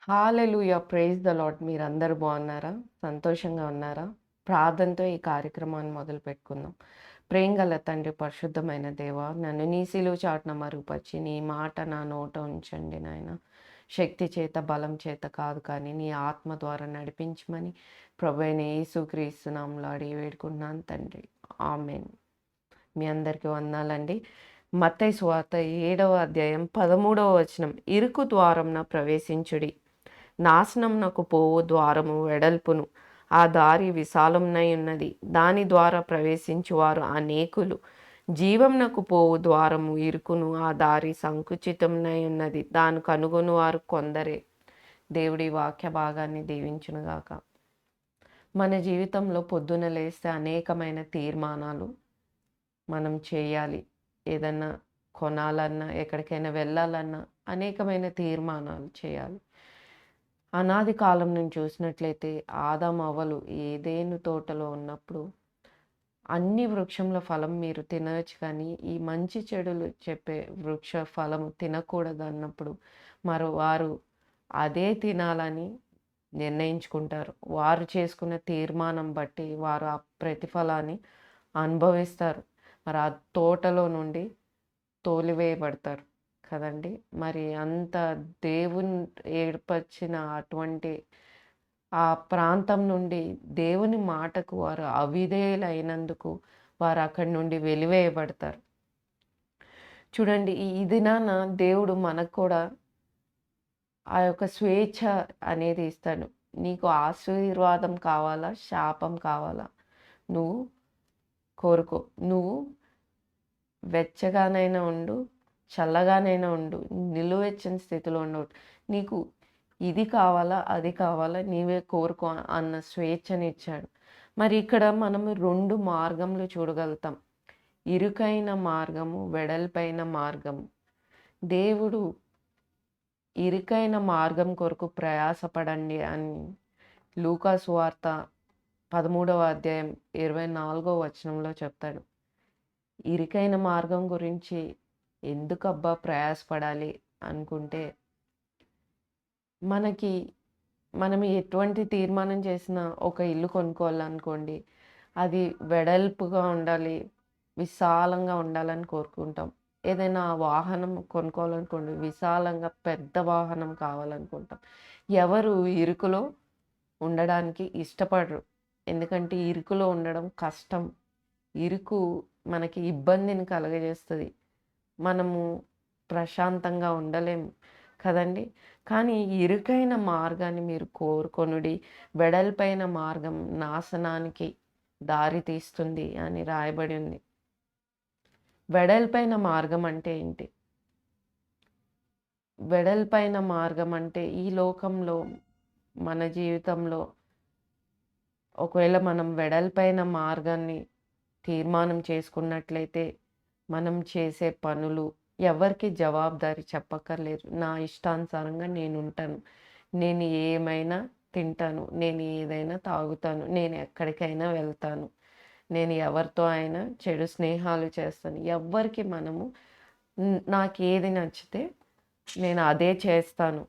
Hallelujah! Praise the lord. మీరందరూ బాగున్నారా? సంతోషంగా ఉన్నారా? ప్రార్థనతో ఈ కార్యక్రమాన్ని మొదలుపెట్టుకుందాం. ప్రేమగల తండ్రి, పరిశుద్ధమైన దేవా, నన్ను నీ సిలువ చాటున మరుగుపరిచి, నీ మాట నా నోట ఉంచండి నాయన. శక్తి చేత, బలం చేత కాదు కానీ, నీ ఆత్మ ద్వారా నడిపించమని ప్రభువైన యేసుక్రీస్తు నామములో అడిగి వేడుకుంటున్నాను తండ్రి. ఆమేన్. మీ అందరికీ వందనాలండి. మత్తయి సువార్త 7వ అధ్యాయం 13వ వచనం. ఇరుకు ద్వారమున ప్రవేశించుడి. నాశనమునకు పోవు ద్వారము వెడల్పును, ఆ దారి విశాలమునై ఉన్నది. దాని ద్వారా ప్రవేశించువారు అనేకులు. జీవమునకు పోవు ద్వారము ఇరుకును, ఆ దారి సంకుచితమునై ఉన్నది. దాని కనుగొనువారు కొందరే. దేవుడి వాక్య భాగాన్ని దీవించునుగాక. మన జీవితంలో పొద్దున లేస్తే అనేకమైన తీర్మానాలు మనం చేయాలి. ఏదన్నా కొనాలన్నా, ఎక్కడికైనా వెళ్ళాలన్నా అనేకమైన తీర్మానాలు చేయాలి. అనాది కాలం నుంచి చూసినట్లయితే ఆదాము, అవ్వలు ఏదెను తోటలో ఉన్నప్పుడు అన్ని వృక్షముల ఫలం మీరు తినవచ్చు కానీ ఈ మంచి చెడులు చెప్పే వృక్ష ఫలము తినకూడదన్నప్పుడు వారు అదే తినాలని నిర్ణయించుకుంటారు. వారు చేసుకున్న తీర్మానం బట్టి వారు ఆ ప్రతిఫలాన్ని అనుభవిస్తారు. మరి ఆ తోటలో నుండి తోలివేయబడతారు కదండీ! మరి అంత దేవుని ఏర్పరిచిన అటువంటి ఆ ప్రాంతం నుండి దేవుని మాటకు వారు అవిధేయులైనందుకు వారు అక్కడి నుండి వెలివేయబడతారు. చూడండి ఈ దినాన దేవుడు మనకు కూడా ఆ యొక్క స్వేచ్ఛ అనేది ఇస్తాడు. నీకు ఆశీర్వాదం కావాలా? శాపం కావాలా? నువ్వు కోరుకో. నువ్వు వెచ్చగానైనా ఉండు, చల్లగానైనా ఉండు, నిలువెచ్చని స్థితిలో ఉండవు. నీకు ఇది కావాలా? అది కావాలా? నీవే కోరుకో అన్న స్వేచ్ఛనిచ్చాడు. మరి ఇక్కడ మనము 2 మార్గములు చూడగలుగుతాం. ఇరుకైన మార్గము, వెడల్పైన మార్గము. దేవుడు ఇరుకైన మార్గం కొరకు ప్రయాసపడండి అని లూకా సువార్త 13వ అధ్యాయం 24వ వచనంలో చెప్తాడు. ఇరుకైన మార్గం గురించి ఎందుకబ్బా ప్రయాసపడాలి అనుకుంటే, మనం ఎటువంటి తీర్మానం చేసినా ఒక ఇల్లు కొనుక్కోవాలనుకోండి, అది వెడల్పుగా ఉండాలి, విశాలంగా ఉండాలని కోరుకుంటాం. ఏదైనా వాహనం కొనుక్కోవాలనుకోండి, విశాలంగా పెద్ద వాహనం కావాలనుకుంటాం. ఎవరు ఇరుకులో ఉండడానికి ఇష్టపడరు. ఎందుకంటే ఇరుకులో ఉండడం కష్టం. ఇరుకు మనకి ఇబ్బందిని కలుగజేస్తది. మనము ప్రశాంతంగా ఉండలేము కదండీ! కానీ ఇరుకైన మార్గాన్ని మీరు కోరుకొనుడి. వెడల్పైన మార్గం నాశనానికి దారి తీస్తుంది అని రాయబడి ఉంది. వెడల్పైన మార్గం అంటే ఏంటి? వెడల్పైన మార్గం అంటే ఈ లోకంలో మన జీవితంలో ఒకవేళ మనం వెడల్పైన మార్గాన్ని తీర్మానం చేసుకున్నట్లయితే మనం చేసే పనులు ఎవరికి జవాబుదారీ చెప్పక్కర్లేదు. నా ఇష్టానుసారంగా నేనుంటాను. నేను ఏమైనా తింటాను. నేను ఏదైనా తాగుతాను. నేను ఎక్కడికైనా వెళ్తాను. నేను ఎవరితో అయినా చెడు స్నేహాలు చేస్తాను. ఎవ్వరికి మనము నాకేది నచ్చితే నేను అదే చేస్తాను.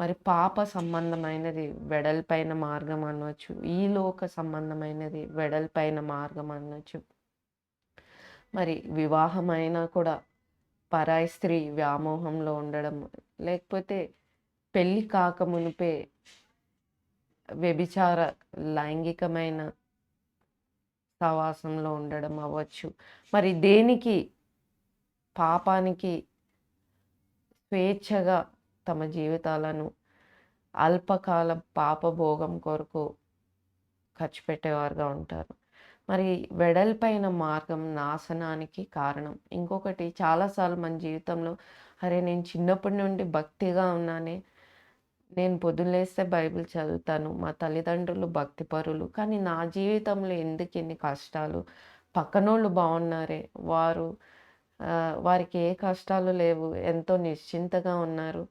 మరి పాప సంబంధమైనది వెడల్పైన మార్గం అనవచ్చు. ఈ లోక సంబంధమైనది వెడల్పైన మార్గం అనవచ్చు. మరి వివాహమైనా కూడా పరాయి స్త్రీ వ్యామోహంలో ఉండడం, లేకపోతే పెళ్లి కాకమునుపే వ్యభిచార లైంగికమైన సహవాసంలో ఉండడం అవ్వచ్చు. మరి దేనికి పాపానికి స్వేచ్ఛగా తమ జీవితాలను అల్పకాల పాపభోగం కొరకు ఖర్చు పెట్టేవారుగా ఉంటారు. మరి వెడల్పైన మార్గం నాశనానికి కారణం. ఇంకొకటి చాలాసార్లు మన జీవితంలో అరే నేను చిన్నప్పటి నుండి భక్తిగా ఉన్నానే, నేను పొద్దున్న లేస్తే బైబిల్ చదువుతాను, మా తల్లిదండ్రులు భక్తిపరులు, కానీ నా జీవితంలో ఎందుకు ఇన్ని కష్టాలు? పక్కనోళ్ళు బాగున్నారే, వారికి ఏ కష్టాలు లేవు, ఎంతో నిశ్చింతగా ఉన్నారు.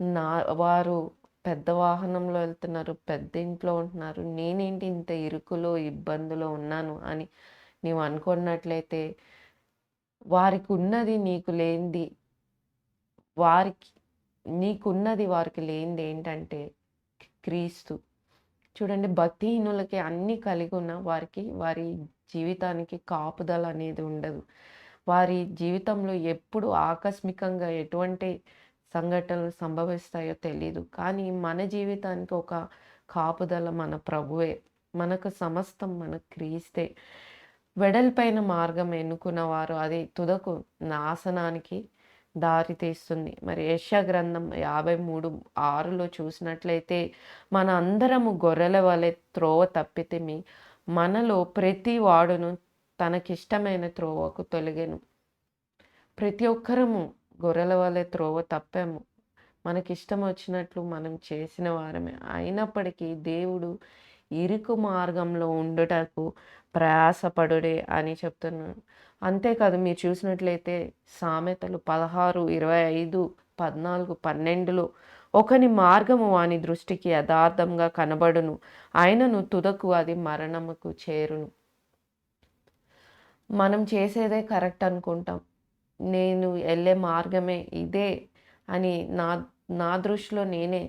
నా వారు పెద్ద వాహనంలో వెళ్తున్నారు, పెద్ద ఇంట్లో ఉంటున్నారు. నేనేంటి ఇంత ఇరుకులో, ఇబ్బందిలో ఉన్నాను అని నీవు అనుకున్నట్లయితే వారికి ఉన్నది నీకు లేనిది వారికి నీకున్నది వారికి లేనిది ఏంటంటే క్రీస్తు. చూడండి, భక్తిహీనులకి అన్నీ కలిగి ఉన్న వారికి వారి జీవితానికి కాపుదల అనేది ఉండదు. వారి జీవితంలో ఎప్పుడు ఆకస్మికంగా ఎటువంటి సంఘటనలు సంభవిస్తాయో తెలీదు. కానీ మన జీవితానికి ఒక కాపుదల మన ప్రభువే. మనకు సమస్తం మన క్రీస్తే. వెడల్పైన మార్గం ఎన్నుకున్నవారు అది తుదకు నాశనానికి దారి తీస్తుంది. మరి యెషయా గ్రంథం 53:6లో చూసినట్లయితే, మన అందరము గొర్రెల వలె త్రోవ తప్పితిమి, మనలో ప్రతి వాడును తనకిష్టమైన త్రోవకు తొలగెను. ప్రతి ఒక్కరము గొర్రెల వలె త్రోవ తప్పాము. మనకిష్టం వచ్చినట్లు మనం చేసిన వారమే. అయినప్పటికీ దేవుడు ఇరుకు మార్గంలో ఉండుటకు ప్రయాసపడుడే అని చెప్తున్నాడు. అంతేకాదు, మీరు చూసినట్లయితే సామెతలు 16, 25, 14, 12లో ఒకని మార్గము వాని దృష్టికి యథార్థంగా కనబడును, ఆయనను తుదకు అది మరణముకు చేరును. మనం చేసేదే కరెక్ట్ అనుకుంటాం. నేను వెళ్ళే మార్గమే ఇదే అని నా నా దృష్టిలో నేనే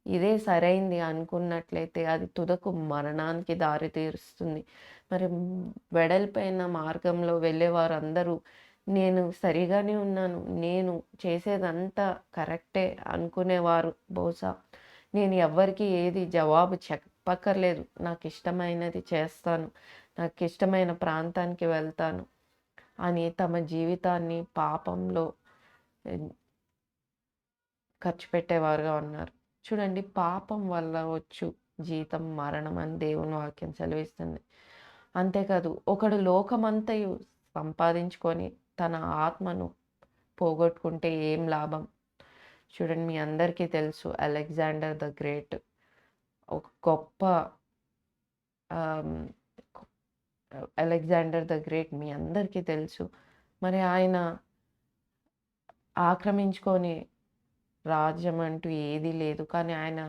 ఇదే సరైంది అనుకున్నట్లయితే అది తుదకు మరణానికి దారి తీరుస్తుంది. మరి వెడల్పైన మార్గంలో వెళ్ళేవారందరూ నేను సరిగానే ఉన్నాను, నేను చేసేదంతా కరెక్టే అనుకునేవారు. బహుశా నేను ఎవ్వరికీ ఏది జవాబు చెప్పక్కర్లేదు, నాకు ఇష్టమైనది చేస్తాను, నాకు ఇష్టమైన ప్రాంతానికి వెళ్తాను అని తమ జీవితాన్ని పాపంలో ఖర్చు పెట్టేవారుగా ఉన్నారు. చూడండి, పాపం వల్ల వచ్చు జీతం మరణం అని దేవుని వాక్యం సెలవిస్తుంది. అంతేకాదు, ఒకడు లోకమంతయు సంపాదించుకొని తన ఆత్మను పోగొట్టుకుంటే ఏం లాభం? చూడండి, మీ అందరికీ తెలుసు అలెగ్జాండర్ ద గ్రేట్ ఒక గొప్ప అలెగ్జాండర్ ద గ్రేట్ మీ అందరికీ తెలుసు. మరి ఆయన ఆక్రమించుకొని రాజ్యం అంటూ ఏదీ లేదు. కానీ ఆయన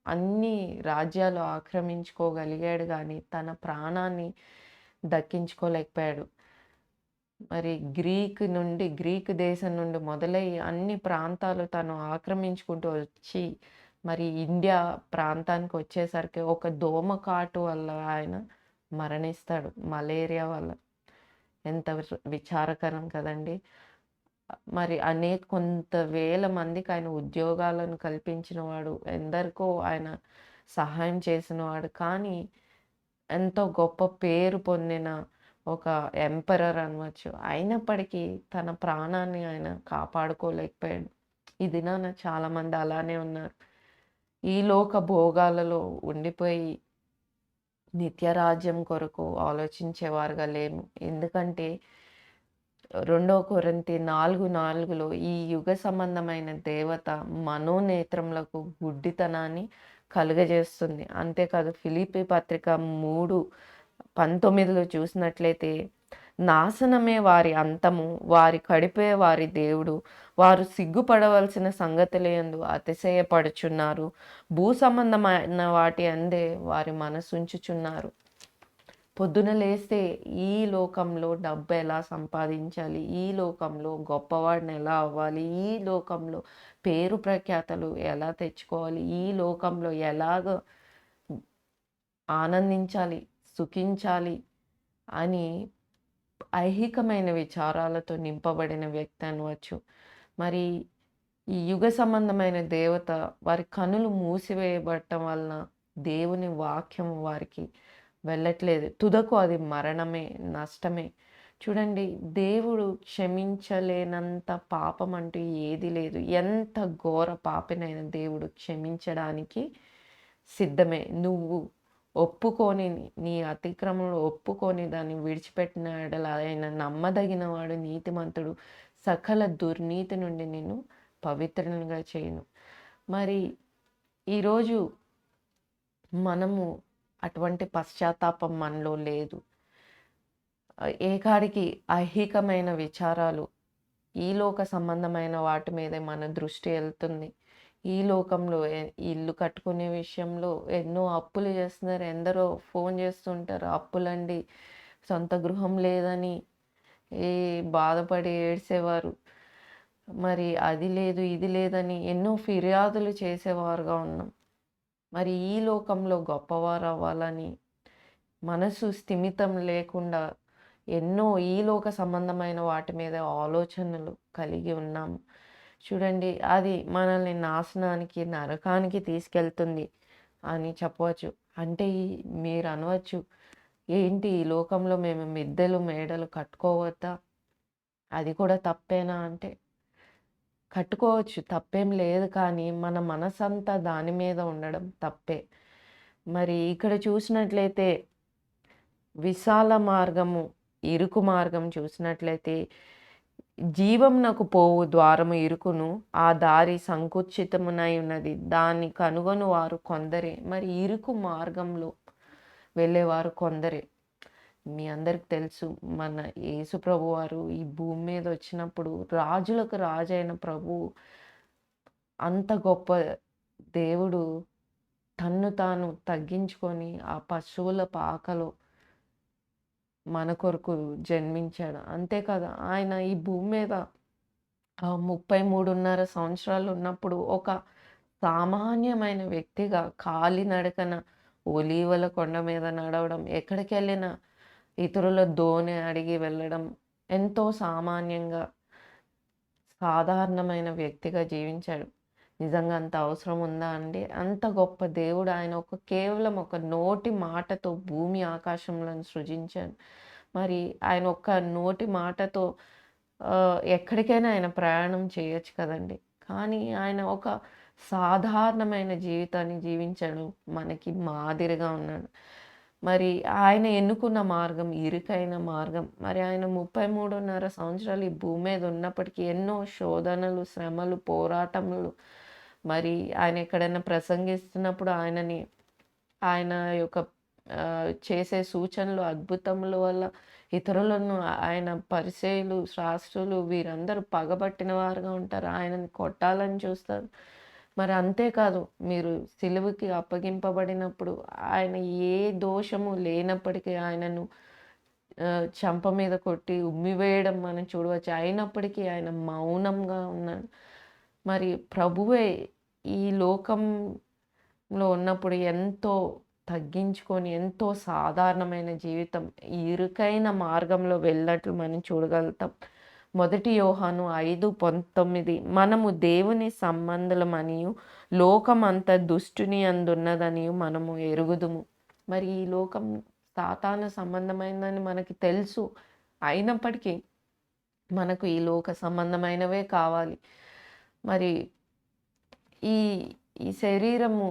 అన్ని రాజ్యాలు ఆక్రమించుకోగలిగాడు, కానీ తన ప్రాణాన్ని దక్కించుకోలేకపోయాడు. మరి గ్రీక్ దేశం నుండి మొదలై అన్ని ప్రాంతాలు తను ఆక్రమించుకుంటూ వచ్చి మరి ఇండియా ప్రాంతానికి వచ్చేసరికి ఒక దోమకాటు వల్ల ఆయన మరణిస్తాడు, మలేరియా వల్ల. ఎంత విచారకరం కదండి. మరి కొంత వేల మందికి ఆయన ఉద్యోగాలను కల్పించినవాడు, ఎందరికో ఆయన సహాయం చేసినవాడు. కానీ ఎంతో గొప్ప పేరు పొందిన ఒక ఎంపరర్ అనవచ్చు. అయినప్పటికీ తన ప్రాణాన్ని ఆయన కాపాడుకోలేకపోయాడు. ఈ దినాన చాలామంది అలానే ఉన్నారు. ఈ లోక భోగాలలో ఉండిపోయి నిత్యరాజ్యం కొరకు ఆలోచించేవారుగా లేము. ఎందుకంటే 2 కొరింథీ 4:4లో ఈ యుగ సంబంధమైన దేవత మనోనేత్రములకు గుడ్డితనాన్ని కలుగజేస్తుంది. అంతేకాదు, ఫిలిప్పీ పత్రిక 3:19లో చూసినట్లయితే, నాశనమే వారి అంతము, వారి కడిపే వారి దేవుడు, వారు సిగ్గుపడవలసిన సంగతులయందు అతిశయపడుచున్నారు, భూ సంబంధమైన వాటి అందే వారి మనసుంచుచున్నారు. పొద్దున లేస్తే ఈ లోకంలో డబ్బు ఎలా సంపాదించాలి, ఈ లోకంలో గొప్పవాడిని ఎలా అవ్వాలి, ఈ లోకంలో పేరు ప్రఖ్యాతలు ఎలా తెచ్చుకోవాలి, ఈ లోకంలో ఎలాగ ఆనందించాలి, సుఖించాలి అని ఐహికమైన విచారాలతో నింపబడిన వ్యక్తి అనవచ్చు. మరి ఈ యుగ సంబంధమైన దేవత వారి కనులు మూసివేయబడటం వలన దేవుని వాక్యం వారికి వెళ్ళట్లేదు. తుదకు అది మరణమే, నష్టమే. చూడండి, దేవుడు క్షమించలేనంత పాపం అంటూ ఏది లేదు. ఎంత ఘోర పాపినైనా దేవుడు క్షమించడానికి సిద్ధమే. నువ్వు ఒప్పుకొని నీ అతిక్రమణను ఒప్పుకొని దాన్ని విడిచిపెట్టిన ఎడల ఆయన నమ్మదగిన వాడు, నీతిమంతుడు, సకల దుర్నీతి నుండి నిన్ను పవిత్రునిగా చేయును. మరి ఈరోజు మనము అటువంటి పశ్చాత్తాపం మనలో లేదు. ఏకాడికి ఐహికమైన విచారాలు, ఈ లోక సంబంధమైన వాటి మీదే మన దృష్టి వెళ్తుంది. ఈ లోకంలో ఇల్లు కట్టుకునే విషయంలో ఎన్నో అప్పులు చేస్తున్నారు. ఎందరో ఫోన్ చేస్తుంటారు, అప్పులండి, సొంత గృహం లేదని బాధపడి ఏడ్చేవారు. మరి అది లేదు, ఇది లేదని ఎన్నో ఫిర్యాదులు చేసేవారుగా ఉన్నాం. మరి ఈ లోకంలో గొప్పవారవ్వాలని మనసు స్థిమితం లేకుండా ఎన్నో ఈ లోక సంబంధమైన వాటి మీద ఆలోచనలు కలిగి ఉన్నాము. చూడండి, అది మనల్ని నాశనానికి, నరకానికి తీసుకెళ్తుంది అని చెప్పవచ్చు. అంటే మీరు అనవచ్చు, ఏంటి ఈ లోకంలో మేము మిద్దెలు, మేడలు కట్టుకోవద్దా? అది కూడా తప్పేనా అంటే, కట్టుకోవచ్చు, తప్పేం లేదు. కానీ మన మనసంతా దాని మీద ఉండడం తప్పే. మరి ఇక్కడ చూసినట్లయితే విశాల మార్గము, ఇరుకు మార్గం చూసినట్లయితే జీవమునకు పోవు ద్వారము ఇరుకును, ఆ దారి సంకుచితమునై ఉన్నది. దాన్ని కనుగొను వారు కొందరే. మరి ఇరుకు మార్గంలో వెళ్ళేవారు కొందరే. మీ అందరికి తెలుసు, మన యేసు ప్రభువారు ఈ భూమి మీద వచ్చినప్పుడు రాజులకు రాజైన ప్రభువు, అంత గొప్ప దేవుడు తన్ను తాను తగ్గించుకొని ఆ పశువుల పాకలో మన కొరకు జన్మించాడు. అంతే కదా! ఆయన ఈ భూమి మీద 33.5 సంవత్సరాలు ఉన్నప్పుడు ఒక సామాన్యమైన వ్యక్తిగా కాలినడకన ఒలీవల కొండ మీద నడవడం, ఎక్కడికెళ్ళినా ఇతరుల దోనె అడిగి వెళ్ళడం, ఎంతో సామాన్యంగా సాధారణమైన వ్యక్తిగా జీవించాడు. నిజంగా అంత అవసరం ఉందా అండి? అంత గొప్ప దేవుడు ఆయన కేవలం ఒక నోటి మాటతో భూమి ఆకాశములను సృజించాడు. మరి ఆయన ఒక్క నోటి మాటతో ఎక్కడికైనా ఆయన ప్రయాణం చేయొచ్చు కదండీ! కానీ ఆయన ఒక సాధారణమైన జీవితాన్ని జీవించాడు. మనకి మాదిరిగా ఉన్నాడు. మరి ఆయన ఎన్నుకున్న మార్గం ఇరుకైన మార్గం. మరి ఆయన 33.5 సంవత్సరాలు ఈ భూమి మీద ఉన్నప్పటికీ ఎన్నో శోధనలు, శ్రమలు, పోరాటములు, మరి ఆయన ఎక్కడైనా ప్రసంగిస్తున్నప్పుడు ఆయన యొక్క చేసే సూచనలు, అద్భుతముల వల్ల ఇతరులను ఆయన పరిచయులు, శాస్త్రులు వీరందరూ పగబట్టిన వారుగా ఉంటారు. ఆయనని కొట్టాలని చూస్తారు. మరి అంతేకాదు, మీరు సిలువకి అప్పగింపబడినప్పుడు ఆయన ఏ దోషము లేనప్పటికీ ఆయనను చెంప మీద కొట్టి ఉమ్మివేయడం మనం చూడవచ్చు. అయినప్పటికీ ఆయన మౌనంగా ఉన్నాడు. మరి ప్రభువే ఈ లోకంలో ఉన్నప్పుడు ఎంతో తగ్గించుకొని, ఎంతో సాధారణమైన జీవితం, ఈ ఇరుకైన మార్గంలో వెళ్ళినట్లు మనం చూడగలుగుతాం. 1 యోహాను 5:19 మనము దేవుని సంబంధులమనియు లోకమంత దుష్టుని అందున్నదనియు మనము ఎరుగుదుము. మరి ఈ లోకం సాతాను సంబంధమైనదని మనకి తెలుసు. అయినప్పటికీ మనకు ఈ లోక సంబంధమైనవే కావాలి. మరి ఈ ఈ శరీరము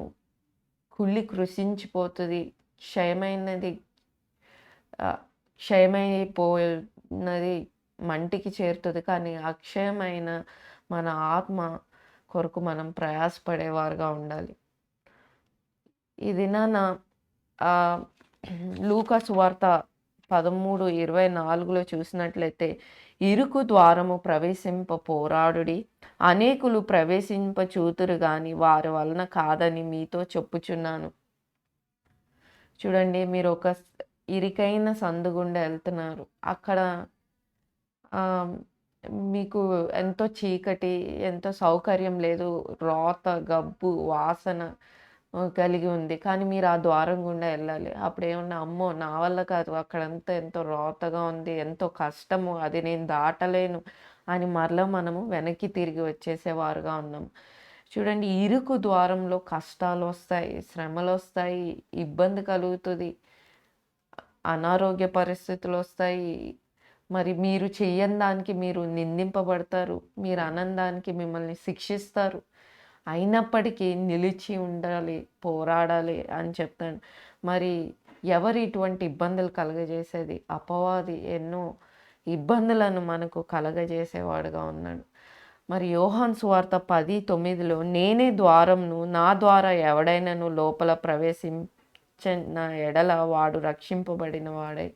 కుళ్ళి కృషించిపోతుంది. క్షయమైనది క్షయమైపోయినది మంటికి చేరుతుంది. కానీ అక్షయమైన మన ఆత్మ కొరకు మనం ప్రయాసపడేవారుగా ఉండాలి. ఈ దినాన లూకా సువార్త 13:24లో చూసినట్లయితే, ఇరుకు ద్వారము ప్రవేశింప పోరాడుడి, అనేకులు ప్రవేశింప చూతురు గాని వారి వలన కాదని మీతో చెప్పుచున్నాను. చూడండి, మీరు ఒక ఇరుకైన సందు గుండా వెళ్తున్నారు. అక్కడ మీకు ఎంతో చీకటి, ఎంతో సౌకర్యం లేదు, రోత, గబ్బు, వాసన కలిగి ఉంది. కానీ మీరు ఆ ద్వారం గుండా వెళ్ళాలి. అప్పుడేమన్నా, అమ్మో నా వల్ల కాదు, అక్కడంతా ఎంతో రోతగా ఉంది, ఎంతో కష్టము, అది నేను దాటలేను అని మరలా మనము వెనక్కి తిరిగి వచ్చేసేవారుగా ఉన్నాం. చూడండి, ఇరుకు ద్వారంలో కష్టాలు వస్తాయి, శ్రమలు వస్తాయి, ఇబ్బంది కలుగుతుంది, అనారోగ్య పరిస్థితులు వస్తాయి. మరి మీరు చెయ్యని దానికి మీరు నిందింపబడతారు, మీరు అనందానికి మిమ్మల్ని శిక్షిస్తారు. అయినప్పటికీ నిలిచి ఉండాలి, పోరాడాలి అని చెప్తాను. మరి ఎవరు ఇటువంటి ఇబ్బందులు కలగజేసేది? అపవాది ఎన్నో ఇబ్బందులను మనకు కలగజేసేవాడుగా ఉన్నాడు. మరి యోహాను సువార్త 10:9లో నేనే ద్వారమును, నా ద్వారా ఎవడైనను లోపల ప్రవేశించిన ఎడల వాడు రక్షింపబడిన వాడై.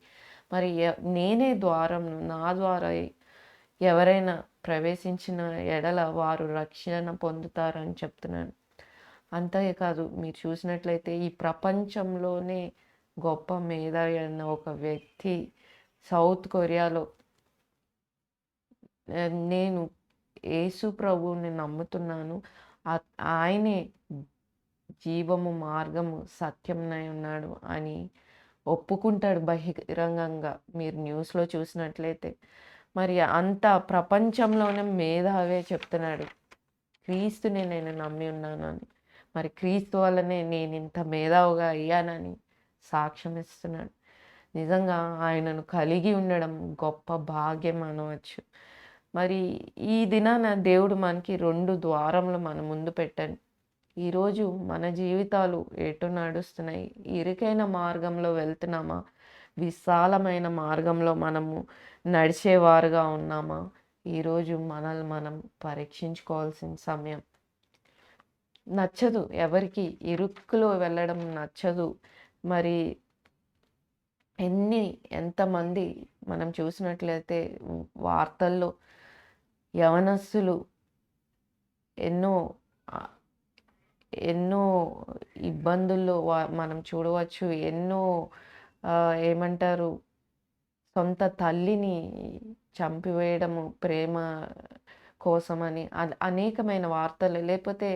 మరి నేనే ద్వారమును, నా ద్వారా ఎవరైనా ప్రవేశించిన ఎడల వారు రక్షణ పొందుతారని చెప్తున్నాను. అంతేకాదు, మీరు చూసినట్లయితే ఈ ప్రపంచంలోనే గొప్ప మేధావి అన్న ఒక వ్యక్తి సౌత్ కొరియాలో, నేను యేసు ప్రభువుని నమ్ముతున్నాను. ఆయనే జీవము, మార్గము, సత్యంనై ఉన్నాడు అని ఒప్పుకుంటాడు బహిరంగంగా. మీరు న్యూస్‌లో చూసినట్లయితే. మరి అంత ప్రపంచంలోనే మేధావే చెప్తున్నాడు. క్రీస్తుని నేను నమ్మి ఉన్నానని. మరి క్రీస్తు వల్లనే నేనింత మేధావిగా అయ్యానని సాక్ష్యం ఇస్తున్నాడు. నిజంగా ఆయనను కలిగి ఉండడం గొప్ప భాగ్యం అనవచ్చు. మరి ఈ దినాన దేవుడు మనకి 2 ద్వారములు మన ముందు పెట్టాడు. ఈరోజు మన జీవితాలు ఎటు నడుస్తున్నాయి? ఇరుకైన మార్గంలో వెళ్తున్నామా? విశాలమైన మార్గంలో మనము నడిచేవారుగా ఉన్నామా? ఈరోజు మనల్ని మనం పరీక్షించుకోవాల్సిన సమయం. నచ్చదు ఎవరికి ఇరుక్కులో వెళ్ళడం నచ్చదు. మరి ఎంతమంది మనం చూసినట్లయితే వార్తల్లో యవనస్తులు ఎన్నో ఎన్నో ఇబ్బందుల్లో మనం చూడవచ్చు. ఎన్నో ఏమంటారు, సొంత తల్లిని చంపివేయడము ప్రేమ కోసమని అనేకమైన వార్తలు. లేకపోతే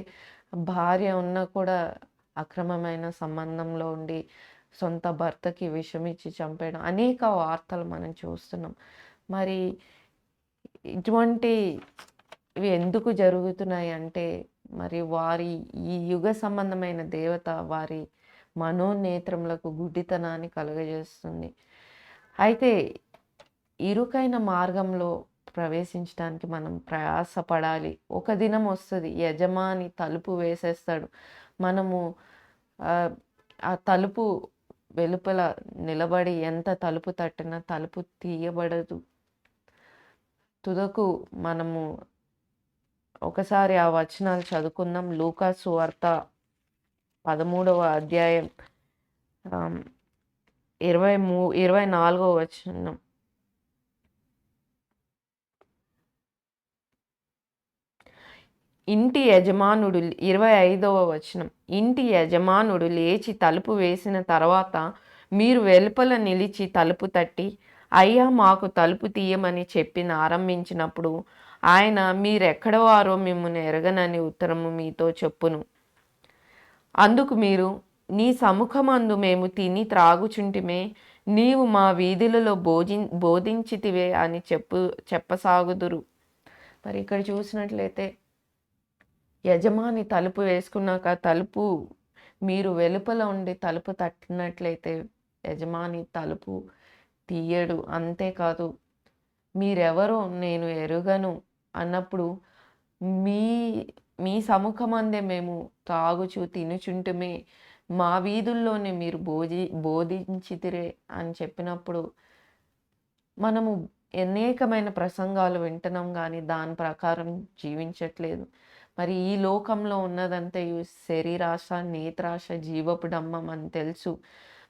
భార్య ఉన్నా కూడా అక్రమమైన సంబంధంలో ఉండి సొంత భర్తకి విషమిచ్చి చంపేయడం అనేక వార్తలు మనం చూస్తున్నాం. మరి ఇటువంటివి ఎందుకు జరుగుతున్నాయి అంటే, మరి వారి ఈ యుగ సంబంధమైన దేవత వారి మనోనేత్రములకు గుడ్డితనాన్ని కలుగజేస్తుంది. అయితే ఇరుకైన మార్గంలో ప్రవేశించడానికి మనం ప్రయాసపడాలి. ఒక దినం వస్తది, యజమాని తలుపు వేసేస్తాడు. మనము ఆ తలుపు వెలుపల నిలబడి ఎంత తలుపు తట్టినా తలుపు తీయబడదు. తుదకు మనము ఒకసారి ఆ వచనాలు చదువుకుందాం. లూకా సువార్త 13వ అధ్యాయం 24వ వచనం. ఇంటి యజమానుడు 25వ వచనం. ఇంటి యజమానుడు లేచి తలుపు వేసిన తర్వాత మీరు వెలుపల నిలిచి తలుపు తట్టి, అయ్యా మాకు తలుపు తీయమని చెప్పి ఆరంభించినప్పుడు ఆయన మీరెక్కడవారో మిమ్మును ఎరగనని ఉత్తరము మీతో చెప్పును. అందుకు మీరు, నీ సముఖమందు మేము తిని త్రాగుచుంటిమే, నీవు మా వీధులలో బోధించితివే అని చెప్పసాగుదురు. మరి ఇక్కడ చూసినట్లయితే యజమాని తలుపు వేసుకున్నాక తలుపు మీరు వెలుపల ఉండి తలుపు తట్టినట్లయితే యజమాని తలుపు తీయడు. అంతేకాదు, మీరెవరో నేను ఎరుగను అన్నప్పుడు మీ మీ సముఖమందే మేము తాగుచు తినుచుంటుమే, మా వీధుల్లోనే మీరు బోధించితిరే అని చెప్పినప్పుడు మనము అనేకమైన ప్రసంగాలు వింటున్నాం కానీ దాని ప్రకారం జీవించట్లేదు. మరి ఈ లోకంలో ఉన్నదంతా శరీరాశ, నేత్రాశ, జీవపు డంబం అని తెలుసు.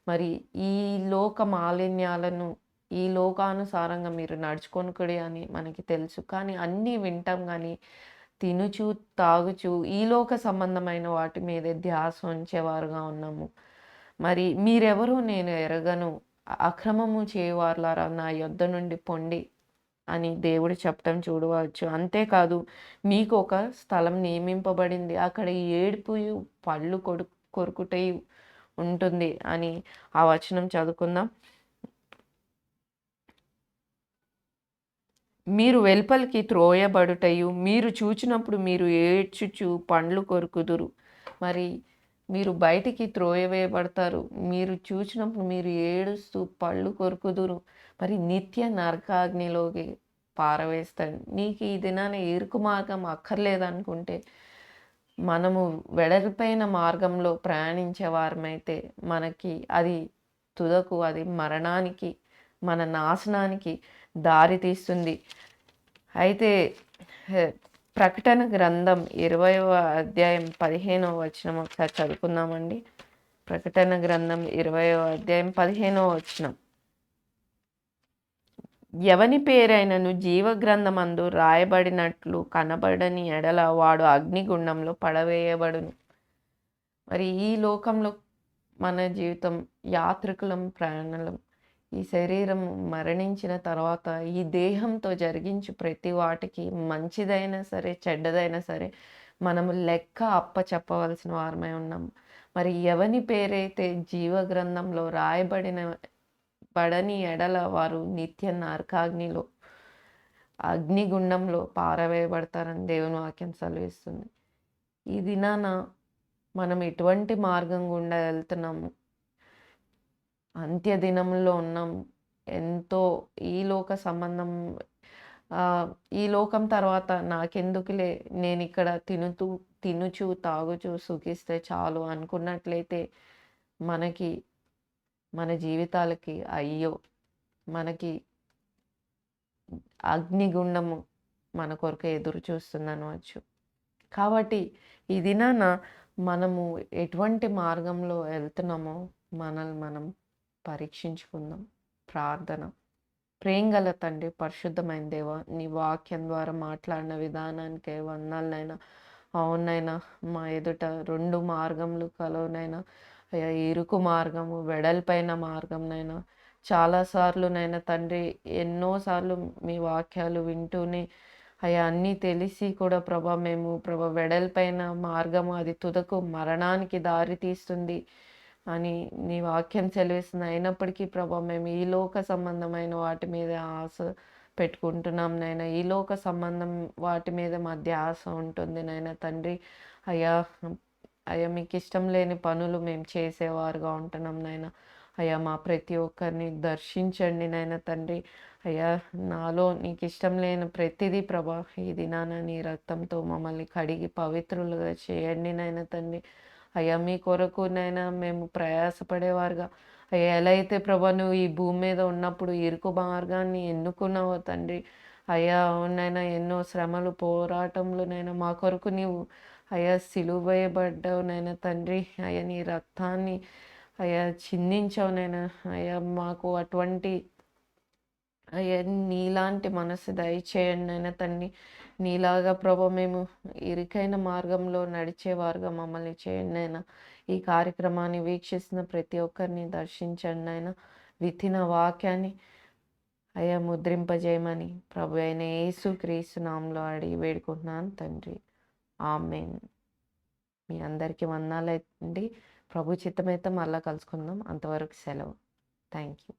మరి ఈ లోక మాలిన్యాలను ఈ లోకానుసారంగా మీరు నడుచుకొనుకుడి అని మనకి తెలుసు. కానీ అన్నీ వింటాం కానీ తినుచు తాగుచు ఈ లోక సంబంధమైన వాటి మీదే ధ్యాస ఉంచేవారుగా ఉన్నాము. మరి మీరెవరో నేను ఎరగను, అక్రమము చేయవారులారా నా యొద్ద నుండి పొండి అని దేవుడు చెప్పడం చూడవచ్చు. అంతేకాదు, మీకు ఒక స్థలం నియమింపబడింది, అక్కడ ఏడుపు పళ్ళు కొరుకుటయు ఉంటుంది అని ఆ వచనం చదువుకుందాం. మీరు వెలుపలికి త్రోయబడుటయు మీరు చూచినప్పుడు మీరు ఏడ్చుచు పండ్లు కొరుకుదురు. మరి మీరు బయటికి త్రోయవేయబడతారు, మీరు చూచినప్పుడు మీరు ఏడుస్తూ పళ్ళు కొరుకుదురు. మరి నిత్య నరకాగ్నిలోకి పారవేస్తాడు. నీకు ఈ దినాన ఇరుకు మార్గం అక్కర్లేదనుకుంటే మనము వెడల్పైన మార్గంలో ప్రయాణించే వారమైతే మనకి అది తుదకు అది మరణానికి, మన నాశనానికి దారి తీస్తుంది. అయితే ప్రకటన గ్రంథం 20వ అధ్యాయం 15వ వచనం ఒకసారి చదువుకుందామండి. ప్రకటన గ్రంథం 20వ అధ్యాయం 15వ వచనం. ఎవని పేరైనను జీవగ్రంథమందు రాయబడినట్లు కనబడని ఎడల వాడు అగ్నిగుండంలో పడవేయబడును. మరి ఈ లోకంలో మన జీవితం యాత్రికులం, ప్రయాణం. ఈ శరీరం మరణించిన తర్వాత ఈ దేహంతో జరిగించు ప్రతి వాటికి మంచిదైనా సరే, చెడ్డదైనా సరే మనము లెక్క అప్పచెప్పవలసిన వారమై ఉన్నాం. మరి ఎవని పేరైతే జీవ గ్రంథంలో పడని ఎడల వారు నిత్య నరకాగ్నిలో, అగ్నిగుండంలో పారవేయబడతారని దేవుని వాక్యం సెలవిస్తుంది. ఈ దినాన మనం ఎటువంటి మార్గం గుండా వెళ్తున్నాము? అంత్య దినంలో ఉన్నాం. ఎంతో ఈ లోక సంబంధం ఈ లోకం తర్వాత నాకెందుకులే, నేనిక్కడ తినుచు, తాగుచు సుఖిస్తే చాలు అనుకున్నట్లయితే మనకి, మన జీవితాలకి అయ్యో! మనకి అగ్నిగుండము మన కొరకు ఎదురు చూస్తుందనవచ్చు. కాబట్టి ఈ దినాన మనము ఎటువంటి మార్గంలో వెళ్తున్నామో మనల్ని మనం పరీక్షించుకుందాం. ప్రార్థన. ప్రేమగల తండ్రి, పరిశుద్ధమైన దేవ, నీ వాక్యం ద్వారా మాట్లాడిన విధానానికే వందనాలనైనా. అవునైనా, మా ఎదుట 2 మార్గములు కలవునైనా. అయ్యా, ఇరుకు మార్గము, వెడల్పైన మార్గంనైనా. చాలాసార్లు నైనా తండ్రి, ఎన్నోసార్లు మీ వాక్యాలు వింటూనే అయ్యా అన్నీ తెలిసి కూడా ప్రభా మేము వెడల్పైన మార్గము అది తుదకు మరణానికి దారి తీస్తుంది అని నీ వాక్యం సెలవిస్తుంది. అయినప్పటికీ ప్రభా మేము ఈ లోక సంబంధమైన వాటి మీద ఆశ పెట్టుకుంటున్నాం నైనా. ఈ లోక సంబంధం వాటి మీద మా ధ్యాస ఉంటుంది నైనా తండ్రి. అయ్యా అయ్యా మీకు ఇష్టం లేని పనులు మేము చేసేవారుగా ఉంటున్నాం నైనా. అయ్యా మా ప్రతి ఒక్కరిని దర్శించండి నైనా తండ్రి. అయ్యా నాలో నీకు ఇష్టం లేని ప్రతిదీ ప్రభా ఈ దినాన నీ రక్తంతో మమ్మల్ని కడిగి పవిత్రులుగా చేయండి నైనా తండ్రి. అయ్యా మీ కొరకు నైనా మేము ప్రయాసపడేవారుగా, అయ్యా ఎలా అయితే ప్రభా నువ్వు ఈ భూమి మీద ఉన్నప్పుడు ఇరుకు మార్గాన్ని ఎన్నుకున్నావో తండ్రి. అయ్యా అవునైనా ఎన్నో శ్రమలు, పోరాటములు నైనా మా కొరకు నీవు అయ్యా సిలువ వేయబడ్డావు నైనా తండ్రి. అయ్యా నీ రక్తాన్ని అయ్యా చిందించావు నైనా. అయ్యా మాకు అటువంటి అయ్యా నీలాంటి మనసు దయచేయండి నైనా తండ్రి. నీలాగా ప్రభా మేము ఇరుకైన మార్గంలో నడిచేవారుగా మమ్మల్ని చేయండి నైనా. ఈ కార్యక్రమాన్ని వీక్షిస్తున్న ప్రతి ఒక్కరిని దర్శించండి నైనా. విత్తిన వాక్యాన్ని అయ్యా ముద్రింపజేయమని ప్రభు అయిన యేసు క్రీస్తు నామములో అడిగి వేడుకుంటున్నాను తండ్రి. ఆమేన్. మీ అందరికీ వందనాలండి. ప్రభు చిత్తమైతే మళ్ళా కలుసుకుందాం. అంతవరకు సెలవు. Thank you.